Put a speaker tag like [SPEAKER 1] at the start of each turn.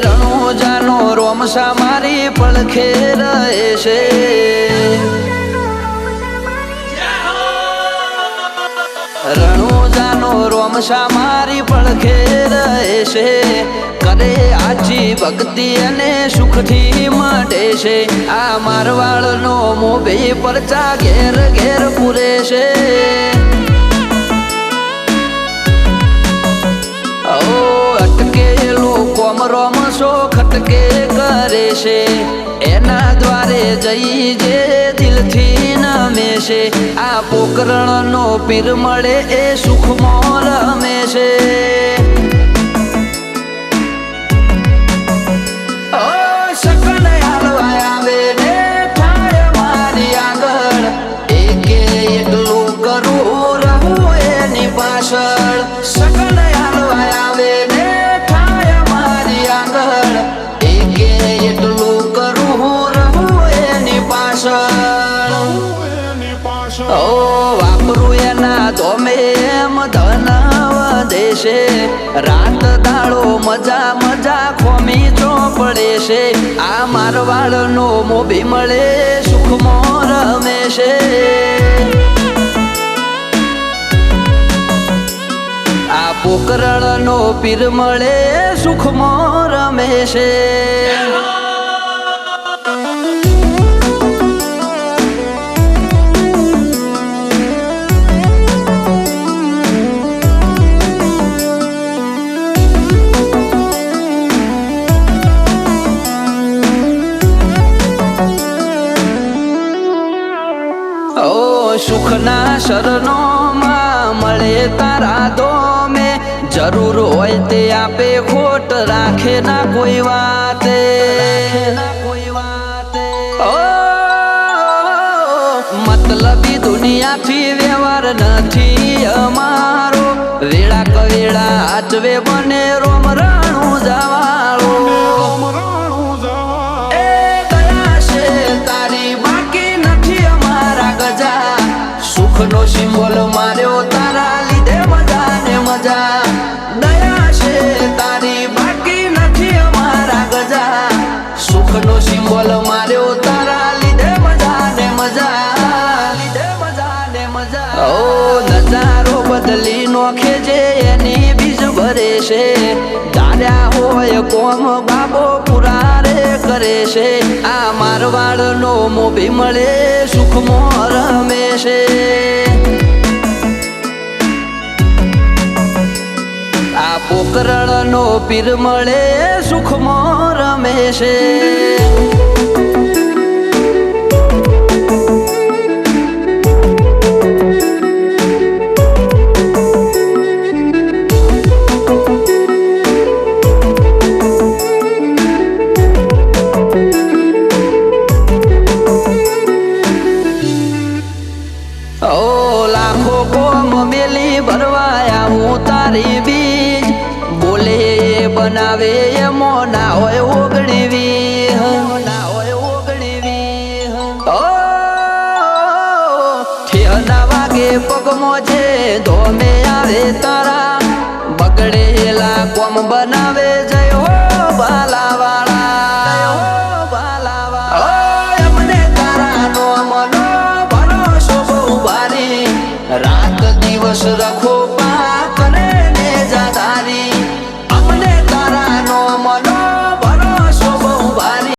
[SPEAKER 1] રણોજાનો રોમસા મારી પડખે રહે છે, રણોજાનો રોમસા મારી પડખે રહે છે, કરે આજી ભક્તિ અને સુખથી મળે છે, આ મારવાડનો મોભી પરચા ઘેર ઘેર પૂરે છે, અટકેલો કોમ રોમસો ખટકે કરે છે, એના દ્વારે જઈ જે દિલથી નમે છે, આ પોકરણનો પીર મળે એ સુખમાં રમે છે, સકન હાલવા આવે ને થાય મારી આગળ, એકે એકલું કરું રહું એની પાછળ, સકન હાલવા આવે ને થાય મારી આગળ, એકે એકલું કરું રહું એની પાછળ, વાપરું એના ધોમે એમ ધન વધે છે, રાત દાડો મજા મજા ખોમી ચોપડે છે, આ મારવાડનો મોભી મળે સુખમાં રમે છે, આ પોકરણનો પીર મળે સુખમાં રમે છે, સુખના શરણોમાં મળે તારા દોમે, જરૂર હોય તે આપે ખોટ રાખે ના કોઈ વાતે, મતલબી દુનિયાથી વ્યવહાર નથી અમારો, વેળા કવેળા આચવે બને રોમ રણું જવાળો, સુખનો સિમ્બોલ માર્યો તારા લીધે મજા ને મજા, દયા છે તારી બાકી નથી અમારા ગજા, સુખનો સિમ્બોલ માર્યો તારા લીધે મજા ને મજા, લીધે મજા ને મજા, નજારો બદલી નોખે જે એની બીજ ભરે છે, ધાર્યા હોય કોમ બાબો પુરારે કરે છે, આ મારવાડનો મોભી મળે સુખમાં રમે છે, આ પોકરણનો પીર મળે સુખમાં રમે છે, લાખો કોમ મેલી ભરવાયા હું તારી બીજ, બોલે એ બનાવે એમો ના હોય ઓગણીવી, ના હોય ઓગણીવી, ઠેના વાગે પગમાં જે ધોમે આવે તારા, બગડેલા કોમ બનાવે